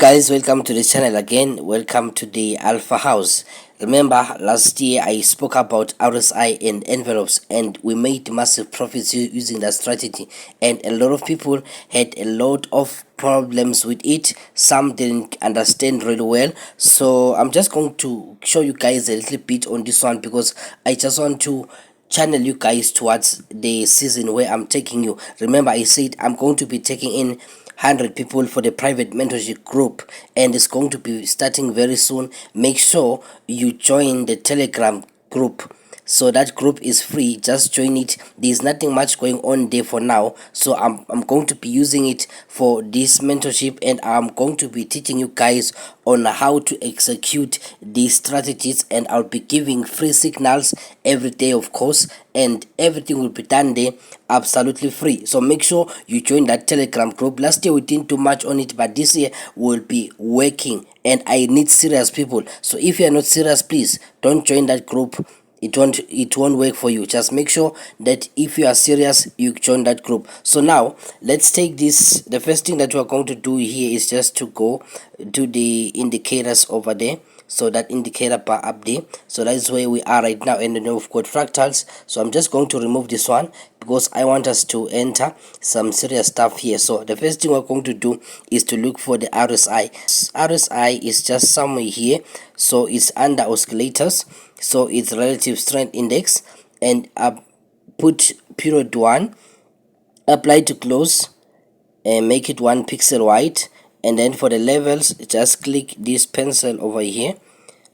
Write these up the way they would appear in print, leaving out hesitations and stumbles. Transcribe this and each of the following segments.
guys, welcome to the channel again. Welcome to the Alpha House. Remember last year I spoke about RSI and envelopes and we made massive profits using that strategy, and a lot of people had a lot of problems with it. Some didn't understand really well, so I'm just going to show you guys a little bit on this one because I just want to channel you guys towards the season where I'm taking you. Remember, I said I'm going to be taking in 100 people for the private mentorship group, and it's going to be starting very soon. Make sure you join the Telegram group. So that group is free, just join it. There's nothing much going on there for now, so I'm going to be using it for this mentorship, and I'm going to be teaching you guys on how to execute these strategies, and I'll be giving free signals every day, of course, and everything will be done there absolutely free. So make sure you join that Telegram group. Last year we didn't do much on it, but this year we'll be working, and I need serious people. So if you're not serious, please don't join that group. It won't work for you. Just make sure that if you are serious, you join that group. So now let's take this. The first thing that we're going to do here is just to go to the indicators over there. So that indicator bar up there, so that is where we are right now, and then we've got fractals. So I'm just going to remove this one because I want us to enter some serious stuff here. So the first thing we're going to do is to look for the RSI is just somewhere here, so it's under oscillators, so it's relative strength index, and put period 1, apply to close, and make it 1 pixel wide, and then for the levels just click this pencil over here.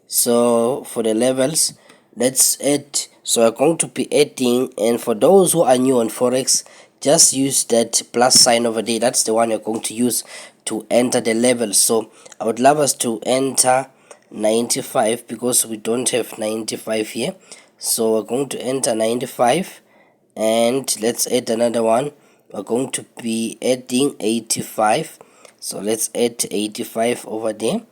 So for the levels, let's add, so I'm going to be adding, and for those who are new on forex, just use that plus sign over there. That's the one you're going to use to enter the levels. So I would love us to enter 95 because we don't have 95 here, so we're going to enter 95, and let's add another one. We're going to be adding 85, so let's add 85 over there,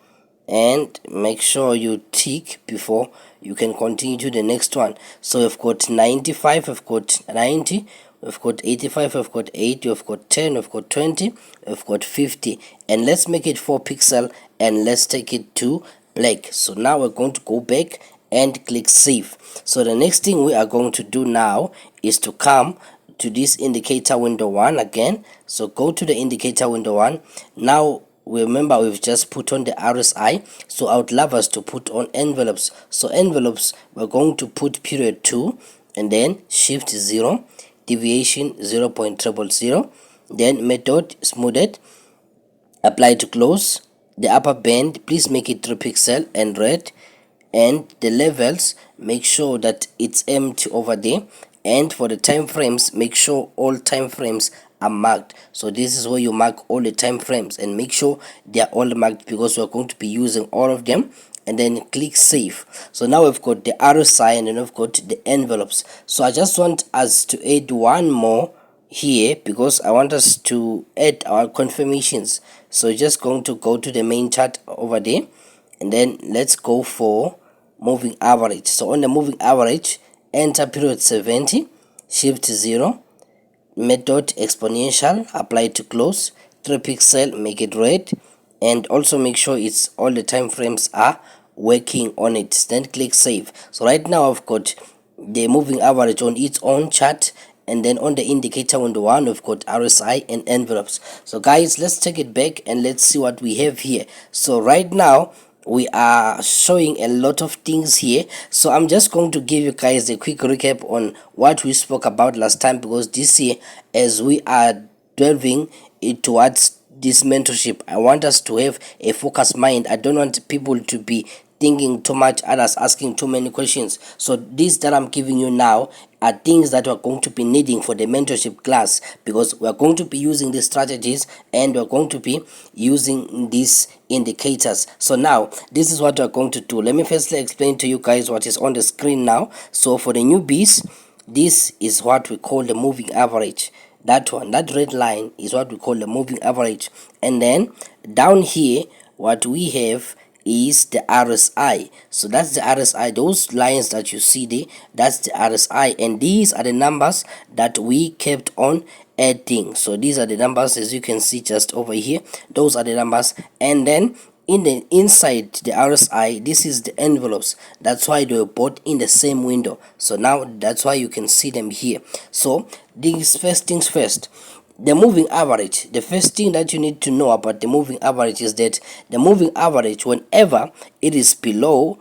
and make sure you tick before you can continue to the next one. So we've got 95, we've got 90, we've got 85, we've got 80, we've got 10, we've got 20, we've got 50, and let's make it 4 pixel, and let's take it to black. So now we're going to go back and click save. So the next thing we are going to do now is to come to this indicator window 1 again. So go to the indicator window 1. Now remember we've just put on the RSI, so I would love us to put on envelopes. So envelopes, we're going to put period 2, and then shift 0, deviation 0.000, then method smoothed, apply to close. The upper band, please make it 3 pixel and red, and the levels, make sure that it's empty over there, and for the time frames, make sure all time frames are marked. So this is where you mark all the time frames, and make sure they are all marked because we're going to be using all of them, and then click save. So now we've got the RSI, and then we've got the envelopes. So I just want us to add one more here because I want us to add our confirmations. So just going to go to the main chart over there, and then let's go for moving average. So on the moving average, enter period 70, shift 0, method exponential, apply to close, 3 pixel, make it red, and also make sure it's all the time frames are working on it, then click save. So right now I've got the moving average on its own chart, and then on the indicator window 1 we've got RSI and envelopes. So guys, let's take it back and let's see what we have here. So right now we are showing a lot of things here, so I'm just going to give you guys a quick recap on what we spoke about last time, because this year, as we are delving towards this mentorship, I want us to have a focused mind. I don't want people to be thinking too much, others asking too many questions. So these that I'm giving you now are things that we're going to be needing for the mentorship class, because we're going to be using these strategies and we're going to be using these indicators. So now this is what we're going to do. Let me firstly explain to you guys what is on the screen now. So for the newbies, this is what we call the moving average. That one, that red line, is what we call the moving average. And then down here, what we have is the RSI. So that's the RSI. Those lines that you see there, that's the RSI, and these are the numbers that we kept on adding. So these are the numbers, as you can see just over here. Those are the numbers. And then in the inside the RSI, this is the envelopes. That's why they were both in the same window. So now that's why you can see them here. So these first things first, the moving average. The first thing that you need to know about the moving average is that the moving average, whenever it is below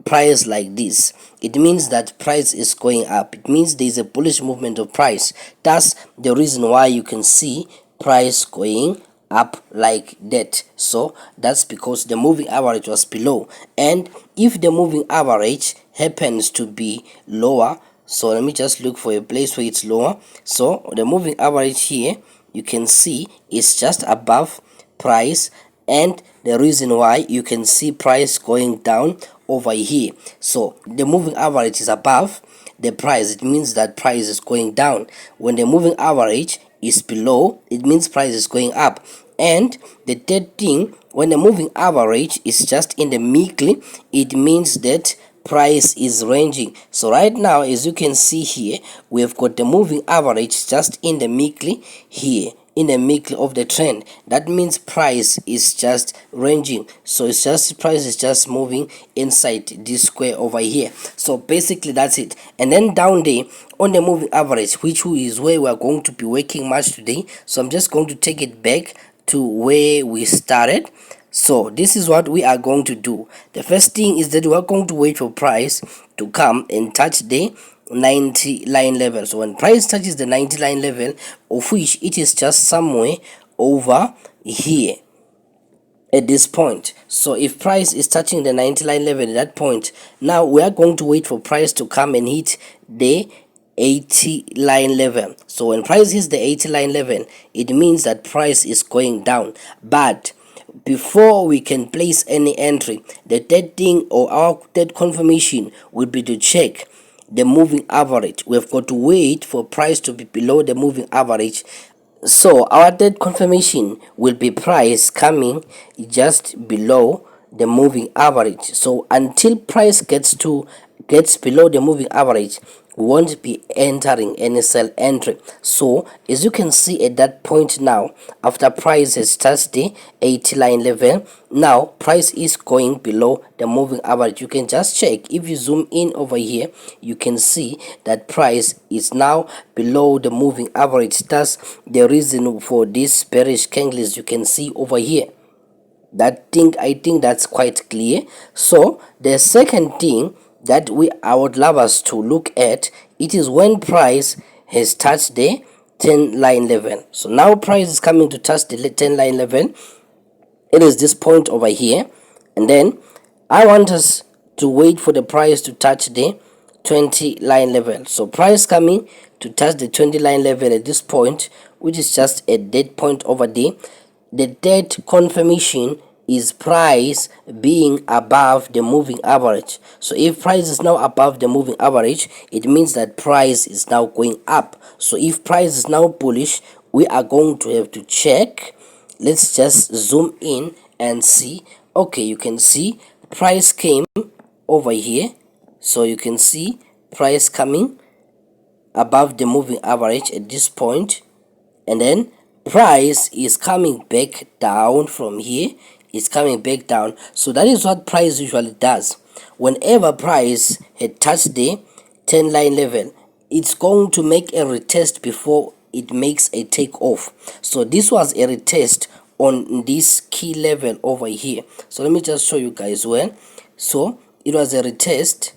price like this, it means that price is going up. It means there is a bullish movement of price. That's the reason why you can see price going up like that. So that's because the moving average was below. And if the moving average happens to be lower, so let me just look for a place where it's lower. So the moving average here, you can see is just above price, and the reason why you can see price going down over here. So the moving average is above the price, it means that price is going down. When the moving average is below, it means price is going up. And the third thing, when the moving average is just in the middle, it means that price is ranging. So right now, as you can see here, we've got the moving average just in the middle here, in the middle of the trend. That means price is just ranging. So it's just price is just moving inside this square over here. So basically that's it. And then down there on the moving average, which is where we are going to be working much today. So I'm just going to take it back to where we started. So this is what we are going to do. The first thing is that we are going to wait for price to come and touch the 90 line level. So when price touches the 90 line level, of which it is just somewhere over here at this point. So if price is touching the 90 line level at that point, now we are going to wait for price to come and hit the 80 line level. So when price hits the 80 line level, it means that price is going down. But before we can place any entry, the third thing or our third confirmation will be to check the moving average. We've got to wait for price to be below the moving average. So our third confirmation will be price coming just below the moving average. So until price gets below the moving average, we won't be entering any sell entry. So as you can see at that point now, after price has touched the 80 line level, now price is going below the moving average. You can just check. If you zoom in over here, you can see that price is now below the moving average. That's the reason for this bearish candles you can see over here. I think that's quite clear. So the second thing that I would love us to look at, it is when price has touched the 10 line level. So now price is coming to touch the 10 line level. It is this point over here, and then I want us to wait for the price to touch the 20 line level. So price coming to touch the 20 line level at this point, which is just a dead point over there. The third confirmation is price being above the moving average. So if price is now above the moving average, it means that price is now going up. So if price is now bullish, we are going to have to check. Let's just zoom in and see. Okay, you can see price came over here. So you can see price coming above the moving average at this point, and then price is coming back down from here. It's coming back down. So that is what price usually does. Whenever price had touched the 10 line level, it's going to make a retest before it makes a takeoff. So this was a retest on this key level over here. So let me just show you guys where. So it was a retest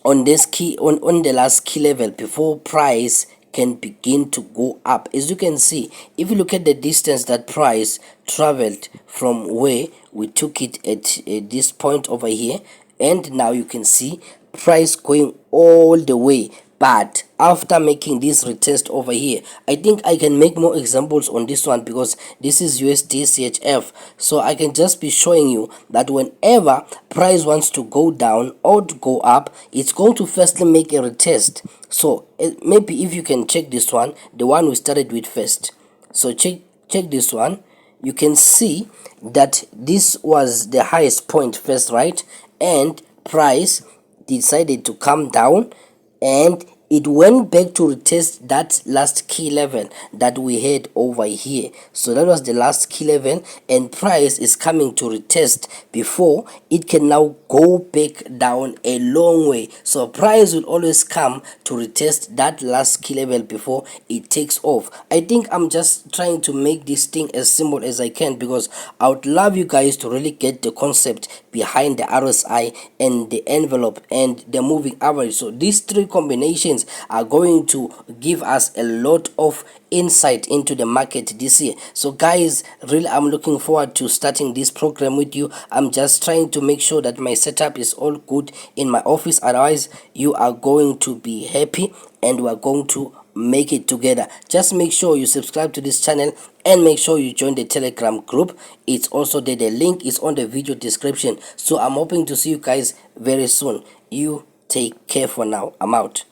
on this key, on the last key level before price can begin to go up. As you can see, if you look at the distance that price traveled from where we took it at this point over here, and now you can see price going all the way. But after making this retest over here, I think I can make more examples on this one because this is USD CHF. So I can just be showing you that whenever price wants to go down or to go up, it's going to firstly make a retest. So maybe if you can check this one, the one we started with first. So check this one. You can see that this was the highest point first, right? And price decided to come down, and it went back to retest that last key level that we had over here. So that was the last key level, and price is coming to retest before it can now go back down a long way. So price will always come to retest that last key level before it takes off. I think I'm just trying to make this thing as simple as I can, because I would love you guys to really get the concept behind the RSI and the envelope and the moving average. So these three combinations are going to give us a lot of insight into the market this year. So guys, really I'm looking forward to starting this program with you. I'm just trying to make sure that my setup is all good in my office, otherwise you are going to be happy and we are going to make it together. Just make sure you subscribe to this channel and make sure you join the Telegram group. It's also there, the link is on the video description. So I'm hoping to see you guys very soon. You take care for now. I'm out.